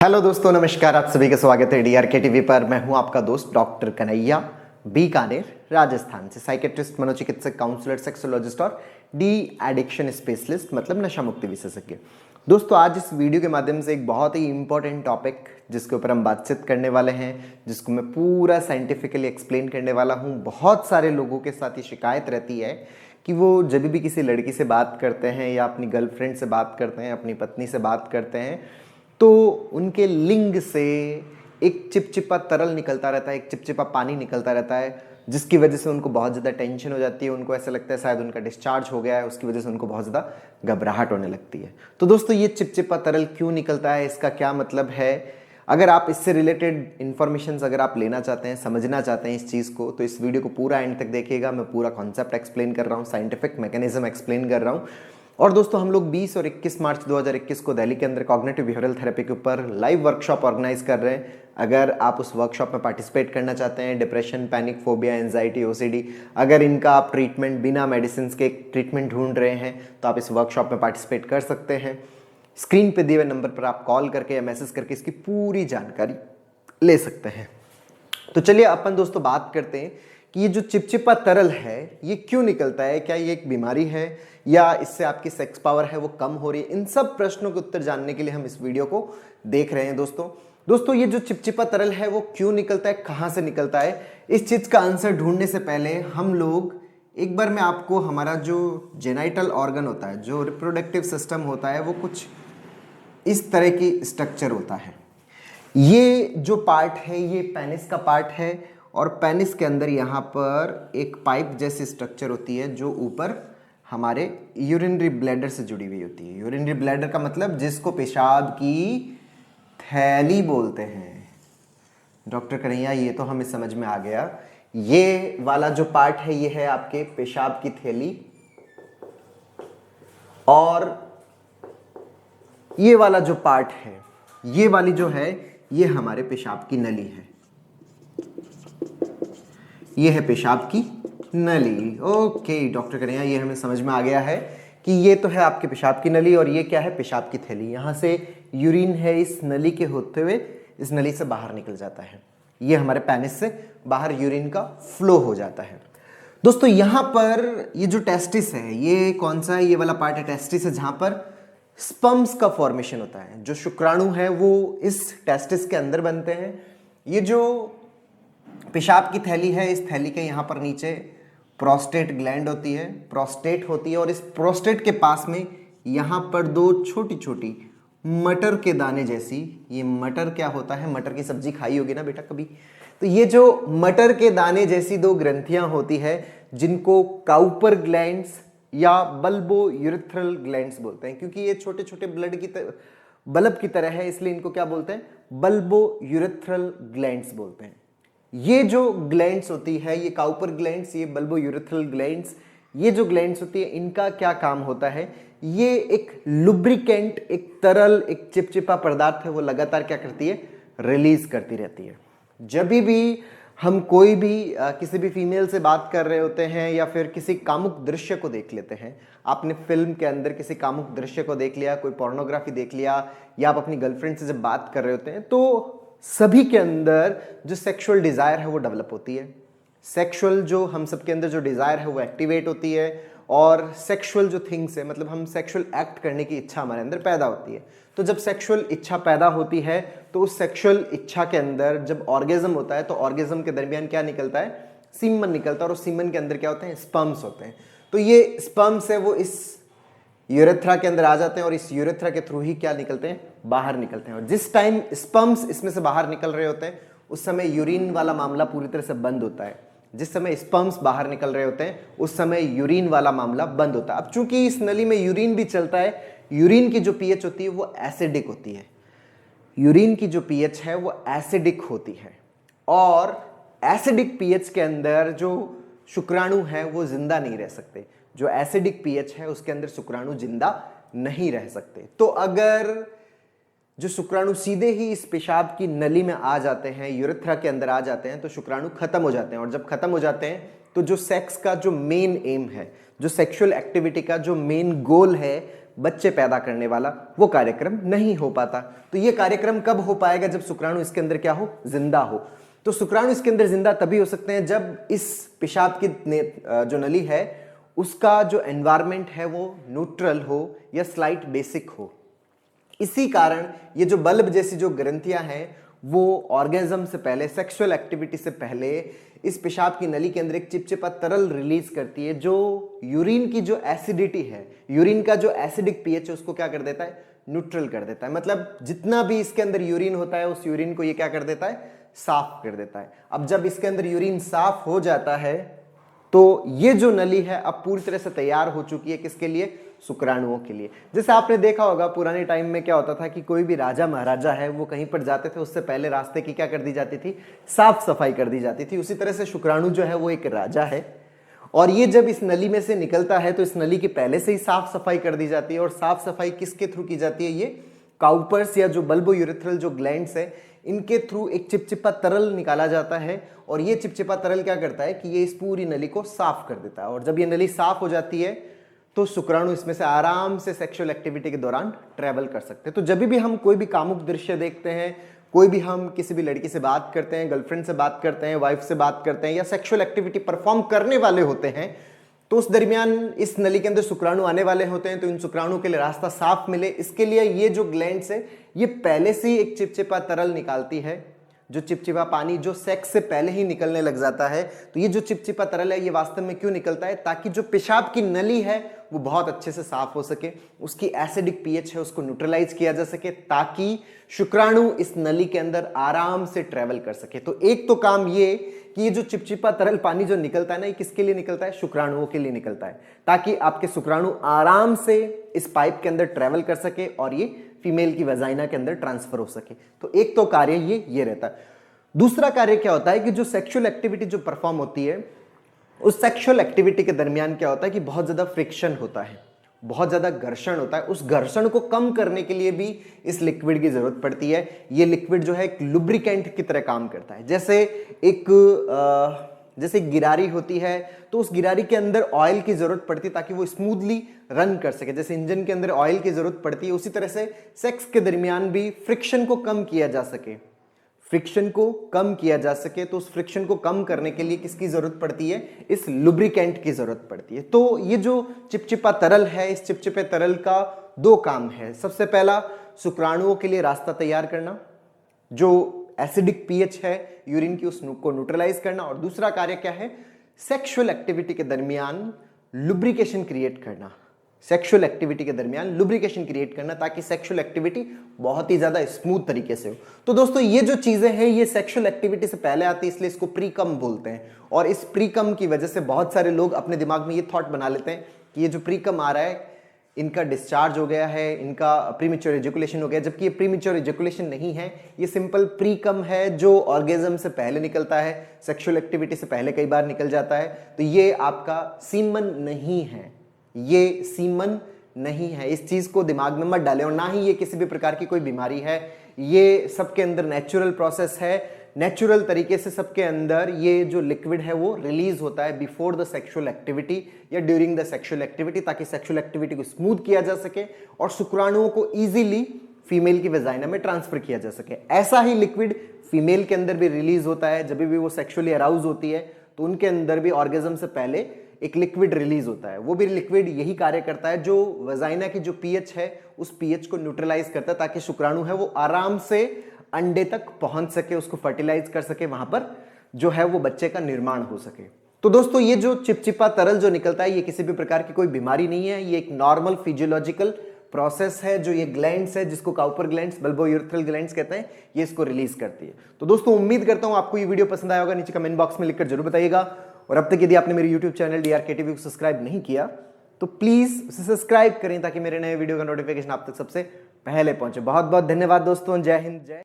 Hello दोस्तों, नमस्कार। आप सभी का स्वागत है डीआरके टीवी पर। मैं हूं आपका दोस्त डॉक्टर कन्हैया, बीकानेर, राजस्थान से साइकेट्रिस्ट, मनोचिकित्सक, काउंसलर, सेक्सोलॉजिस्ट और डी एडिक्शन स्पेशलिस्ट मतलब नशा मुक्ति विशेषज्ञ। दोस्तों, आज इस वीडियो के माध्यम से एक बहुत ही इंपॉर्टेंट टॉपिक जिसके ऊपर हम बातचीत करने वाले हैं, जिसको मैं पूरा साइंटिफिकली एक्सप्लेन करने वाला हूं। बहुत सारे लोगों के साथ ये शिकायत रहती है कि वो जब भी किसी लड़की से बात करते हैं या अपनी गर्लफ्रेंड से बात करते हैं, अपनी पत्नी से बात करते हैं, तो उनके लिंग से एक चिपचिपा तरल निकलता रहता है, एक चिपचिपा पानी निकलता रहता है, जिसकी वजह से उनको बहुत ज़्यादा टेंशन हो जाती है। उनको ऐसा लगता है शायद उनका डिस्चार्ज हो गया है, उसकी वजह से उनको बहुत ज़्यादा घबराहट होने लगती है। तो दोस्तों, ये चिपचिपा तरल क्यों निकलता है, इसका क्या मतलब है? अगर आप इससे रिलेटेड इन्फॉर्मेशन अगर आप लेना चाहते हैं, समझना चाहते हैं इस चीज़ को, तो इस वीडियो को पूरा एंड तक देखिएगा। मैं पूरा कॉन्सेप्ट एक्सप्लेन कर रहा हूँ, साइंटिफिक मैकेनिज्म एक्सप्लेन कर रहा हूँ। और दोस्तों, हम लोग 20 और 21 मार्च 2021 को दिल्ली के अंदर कॉग्निटिव बिहेवियरल थेरेपी के ऊपर लाइव वर्कशॉप ऑर्गेनाइज कर रहे हैं। अगर आप उस वर्कशॉप में पार्टिसिपेट करना चाहते हैं, depression, panic, phobia, anxiety, OCD, अगर इनका आप ट्रीटमेंट बिना मेडिसिन के ट्रीटमेंट ढूंढ रहे हैं, तो आप इस वर्कशॉप में पार्टिसिपेट कर सकते हैं। स्क्रीन पे दिए हुए नंबर पर आप कॉल करके या मैसेज करके इसकी पूरी जानकारी ले सकते हैं। तो चलिए अपन दोस्तों बात करते हैं कि ये जो चिपचिपा तरल है ये क्यों निकलता है, क्या ये एक बीमारी है या इससे आपकी सेक्स पावर है वो कम हो रही है? इन सब प्रश्नों के उत्तर जानने के लिए हम इस वीडियो को देख रहे हैं। दोस्तों ये जो चिपचिपा तरल है वो क्यों निकलता है, कहाँ से निकलता है, इस चीज का आंसर ढूंढने से पहले हम लोग एक बार मैं आपको हमारा जो जेनाइटल ऑर्गन होता है, जो रिप्रोडक्टिव सिस्टम होता है, वो कुछ इस तरह की स्ट्रक्चर होता है। ये जो पार्ट है ये पेनिस का पार्ट है और पेनिस के अंदर यहाँ पर एक पाइप जैसी स्ट्रक्चर होती है जो ऊपर हमारे यूरिनरी ब्लैडर से जुड़ी हुई होती है। यूरिनरी ब्लैडर का मतलब जिसको पेशाब की थैली बोलते हैं। डॉक्टर कन्हैया, ये तो हमें समझ में आ गया। ये वाला जो पार्ट है ये है आपके पेशाब की थैली और ये वाला जो पार्ट है, ये वाली जो है, ये हमारे पेशाब की नली है। ये है पेशाब की नली। ओके डॉक्टर कन्हैया, ये हमें समझ में आ गया है कि ये तो है आपके पेशाब की नली और ये क्या है, पेशाब की थैली। यहाँ से यूरिन है इस नली के होते हुए इस नली से बाहर निकल जाता है। ये हमारे पेनिस से बाहर यूरिन का फ्लो हो जाता है। दोस्तों यहाँ पर ये जो टेस्टिस है, ये कौन सा है, ये वाला पार्ट है टेस्टिस है, जहाँ पर स्पर्म्स का फॉर्मेशन होता है। जो शुक्राणु है वो इस टेस्टिस के अंदर बनते हैं। ये जो पेशाब की थैली है, इस थैली के यहाँ पर नीचे प्रोस्टेट ग्लैंड होती है, प्रोस्टेट होती है और इस प्रोस्टेट के पास में यहाँ पर दो छोटी छोटी मटर के दाने जैसी, ये मटर क्या होता है, मटर की सब्जी खाई होगी ना बेटा कभी, तो ये जो मटर के दाने जैसी दो ग्रंथियां होती है जिनको काउपर ग्लैंड्स या बल्बो यूरेथ्रल ग्लैंड्स बोलते हैं, क्योंकि ये छोटे छोटे बल्ब की तरह है, इसलिए इनको क्या बोलते हैं, बल्बो यूरेथ्रल ग्लैंड्स बोलते हैं। ये जो ग्लैंड्स होती है, ये काउपर ग्लैंड्स, ये बल्बो यूरेथ्रल ग्लैंड्स, ये जो ग्लैंड्स होती है, इनका क्या काम होता है, ये एक लुब्रिकेंट, एक तरल, एक चिपचिपा पदार्थ है, वो लगातार क्या करती है, रिलीज करती रहती है। जब भी हम कोई भी किसी भी फीमेल से बात कर रहे होते हैं या फिर किसी कामुक दृश्य को देख लेते हैं, आपने फिल्म के अंदर किसी कामुक दृश्य को देख लिया, कोई पोर्नोग्राफी देख लिया, या आप अपनी गर्लफ्रेंड से जब बात कर रहे होते हैं, तो सभी के अंदर जो सेक्सुअल डिजायर है वो डेवलप होती है। सेक्सुअल जो हम सबके अंदर जो डिजायर है वो एक्टिवेट होती है और सेक्सुअल जो थिंग्स है, मतलब हम सेक्सुअल एक्ट करने की इच्छा हमारे अंदर पैदा होती है। तो जब सेक्सुअल इच्छा पैदा होती है तो उस सेक्सुअल इच्छा के अंदर जब ऑर्गेज्म होता है तो ऑर्गेज्म के दरमियान क्या निकलता है, सीमन निकलता है और सीमन के अंदर क्या होते हैं, स्पर्म्स होते हैं। तो ये स्पर्म्स है वो इस यूरेथ्रा के अंदर आ जाते हैं और इस यूरेथ्रा के थ्रू ही क्या निकलते हैं, बाहर निकलते हैं। और जिस टाइम स्पर्म्स इसमें से बाहर निकल रहे होते हैं उस समय यूरिन वाला मामला पूरी तरह से बंद होता है। जिस समय स्पर्म्स बाहर निकल रहे होते हैं उस समय यूरिन वाला मामला बंद होता है। अब चूंकि इस नली में यूरिन भी चलता है, यूरिन की जो पीएच होती है वो एसिडिक होती है। यूरिन की जो पीएच है वो एसिडिक होती है और एसिडिक पीएच के अंदर जो शुक्राणु है वो जिंदा नहीं रह सकते। जो एसिडिक पीएच है उसके अंदर शुक्राणु जिंदा नहीं रह सकते। तो अगर जो शुक्राणु सीधे ही इस पेशाब की नली में आ जाते हैं, यूरेथ्रा के अंदर आ जाते हैं, तो शुक्राणु खत्म हो जाते हैं। और जब खत्म हो जाते हैं तो जो सेक्स का जो मेन एम है, जो सेक्सुअल एक्टिविटी का जो मेन गोल है, बच्चे पैदा करने वाला, वो कार्यक्रम नहीं हो पाता। तो ये कार्यक्रम कब हो पाएगा? जब शुक्राणु इसके अंदर क्या हो? जिंदा हो। तो शुक्राणु इसके अंदर जिंदा तभी हो सकते हैं जब इस पेशाब की जो नली है उसका जो एनवायरमेंट है वो न्यूट्रल हो या स्लाइट बेसिक हो। इसी कारण ये जो बल्ब जैसी जो ग्रंथियां हैं वो ऑर्गेज्म से पहले, सेक्सुअल एक्टिविटी से पहले इस पेशाब की नली के अंदर एक चिपचिपा तरल रिलीज करती है जो यूरिन की जो एसिडिटी है, यूरिन का जो एसिडिक पीएच है उसको क्या कर देता है? न्यूट्रल कर देता है। मतलब जितना भी इसके अंदर यूरिन होता है उस यूरिन को ये क्या कर देता है? साफ कर देता है। अब जब इसके अंदर यूरिन साफ हो जाता है तो ये जो नली है अब पूरी तरह से तैयार हो चुकी है किसके लिए? शुक्राणुओं के लिए। जैसे आपने देखा होगा पुराने टाइम में क्या होता था कि कोई भी राजा महाराजा है वो कहीं पर जाते थे, उससे पहले रास्ते की क्या कर दी जाती थी? साफ सफाई कर दी जाती थी। उसी तरह से शुक्राणु जो है वो एक राजा है और ये जब इस नली में से निकलता है तो इस नली की पहले से ही साफ सफाई कर दी जाती है। और साफ सफाई किसके थ्रू की जाती है? ये काउपर्स या जो बल्बोयूरेथ्रल जो ग्लैंड्स है इनके थ्रू एक चिपचिपा तरल निकाला जाता है और ये चिपचिपा तरल क्या करता है कि ये इस पूरी नली को साफ कर देता है। और जब ये नली साफ हो जाती है तो शुक्राणु इसमें से आराम से सेक्सुअल एक्टिविटी के दौरान ट्रैवल कर सकते हैं। तो जब भी हम कोई भी कामुक दृश्य देखते हैं, कोई भी हम किसी भी लड़की से बात करते हैं, गर्लफ्रेंड से बात करते हैं, वाइफ से बात करते हैं या सेक्सुअल एक्टिविटी परफॉर्म करने वाले होते हैं तो उस दरमियान इस नली के अंदर शुक्राणु आने वाले होते हैं। तो इन शुक्राणु के लिए रास्ता साफ मिले इसके लिए ये जो ग्लैंड्स है ये पहले से ही एक चिपचिपा तरल निकालती है, जो चिपचिपा पानी जो सेक्स से पहले ही निकलने लग जाता है। तो ये जो चिपचिपा तरल है ये वास्तव में क्यों निकलता है? ताकि जो पेशाब की नली है वो बहुत अच्छे से साफ हो सके, उसकी एसिडिक पीएच है उसको न्यूट्रलाइज किया जा सके ताकि शुक्राणु इस नली के अंदर आराम से ट्रेवल कर सके। तो एक तो काम ये कि ये जो चिपचिपा तरल पानी जो निकलता है ना ये किसके लिए निकलता है? शुक्राणुओं के लिए निकलता है ताकि आपके शुक्राणु आराम से इस पाइप के अंदर ट्रेवल कर सके और ये फीमेल की वजाइना के अंदर ट्रांसफर हो सके। तो एक तो कार्य ये रहता है। दूसरा कार्य क्या होता है कि जो सेक्सुअल एक्टिविटी जो परफॉर्म होती है उस सेक्सुअल एक्टिविटी के दरमियान क्या होता है कि बहुत ज्यादा फ्रिक्शन होता है, बहुत ज्यादा घर्षण होता है। उस घर्षण को कम करने के लिए भी इस लिक्विड की जरूरत पड़ती है। ये लिक्विड जो है एक लुब्रिकेंट की तरह काम करता है। जैसे गिरारी होती है तो उस गिरारी के अंदर ऑयल की जरूरत पड़ती है ताकि वो स्मूथली रन कर सके। जैसे इंजन के अंदर ऑयल की जरूरत पड़ती है उसी तरह से सेक्स के दरमियान भी फ्रिक्शन को कम किया जा सके, फ्रिक्शन को कम किया जा सके। तो उस फ्रिक्शन को कम करने के लिए किसकी जरूरत पड़ती है? इस लुब्रिकेंट की जरूरत पड़ती है। तो ये जो चिपचिपा तरल है इस चिपचिपे तरल का दो काम है। सबसे पहला शुक्राणुओं के लिए रास्ता तैयार करना, जो एसिडिक पीएच है यूरिन की उसको न्यूट्रलाइज करना, और दूसरा कार्य क्या है? सेक्सुअल एक्टिविटी के दरमियान लुब्रिकेशन क्रिएट करना, सेक्सुअल एक्टिविटी के दरमियान लुब्रिकेशन क्रिएट करना ताकि सेक्सुअल एक्टिविटी बहुत ही ज्यादा स्मूथ तरीके से हो। तो दोस्तों ये जो चीजें हैं ये सेक्सुअल एक्टिविटी से पहले आती है इसलिए इसको प्रीकम बोलते हैं। और इस प्रीकम की वजह से बहुत सारे लोग अपने दिमाग में ये थॉट बना लेते हैं कि ये जो प्रीकम आ रहा है इनका डिस्चार्ज हो गया है, इनका प्रीमेच्योर इजैकुलेशन हो गया, जबकि ये प्रीमेच्योर इजैकुलेशन नहीं है, ये सिंपल प्रीकम है जो ऑर्गेज्म से पहले निकलता है, सेक्सुअल एक्टिविटी से पहले कई बार निकल जाता है। तो ये आपका सीमन नहीं है, ये सीमन नहीं है। इस चीज को दिमाग में मत डालें। और ना ही ये किसी भी प्रकार की कोई बीमारी है, ये सबके अंदर नेचुरल प्रोसेस है। नेचुरल तरीके से सबके अंदर ये जो लिक्विड है वो रिलीज होता है बिफोर द सेक्सुअल एक्टिविटी या ड्यूरिंग द सेक्सुअल एक्टिविटी ताकि सेक्सुअल एक्टिविटी को स्मूथ किया जा सके और शुक्राणुओं को इजीली फीमेल की वेजाइना में ट्रांसफर किया जा सके। ऐसा ही लिक्विड फीमेल के अंदर भी रिलीज होता है। जब भी वो सेक्सुअली अराउज होती है तो उनके अंदर भी ऑर्गेज्म से पहले एक लिक्विड रिलीज होता है। वो भी लिक्विड यही कार्य करता है जो वजाइना की जो पीएच है उस पीएच को न्यूट्रलाइज करता है ताकि शुक्राणु है वो आराम से अंडे तक पहुंच सके, उसको फर्टिलाइज कर सके, वहां पर जो है वो बच्चे का निर्माण हो सके। तो दोस्तों ये जो चिपचिपा तरल जो निकलता है ये किसी भी प्रकार की कोई बीमारी नहीं है, ये एक नॉर्मल फिजियोलॉजिकल प्रोसेस है जो ये ग्लैंड्स है जिसको काउपर ग्लैंड्स, बल्बोयूरेथ्रल ग्लैंड्स कहते हैं, ये इसको रिलीज करती है। तो दोस्तों उम्मीद करता हूं आपको ये वीडियो पसंद आया होगा, नीचे कमेंट बॉक्स में लिखकर जरूर बताइएगा। और अब तक यदि आपने मेरे यूट्यूब चैनल DRK TV को सब्सक्राइब नहीं किया तो प्लीज उसे सब्सक्राइब करें ताकि मेरे नए वीडियो का नोटिफिकेशन आप तक सबसे पहले पहुंचे। बहुत बहुत धन्यवाद दोस्तों, जय हिंद, जय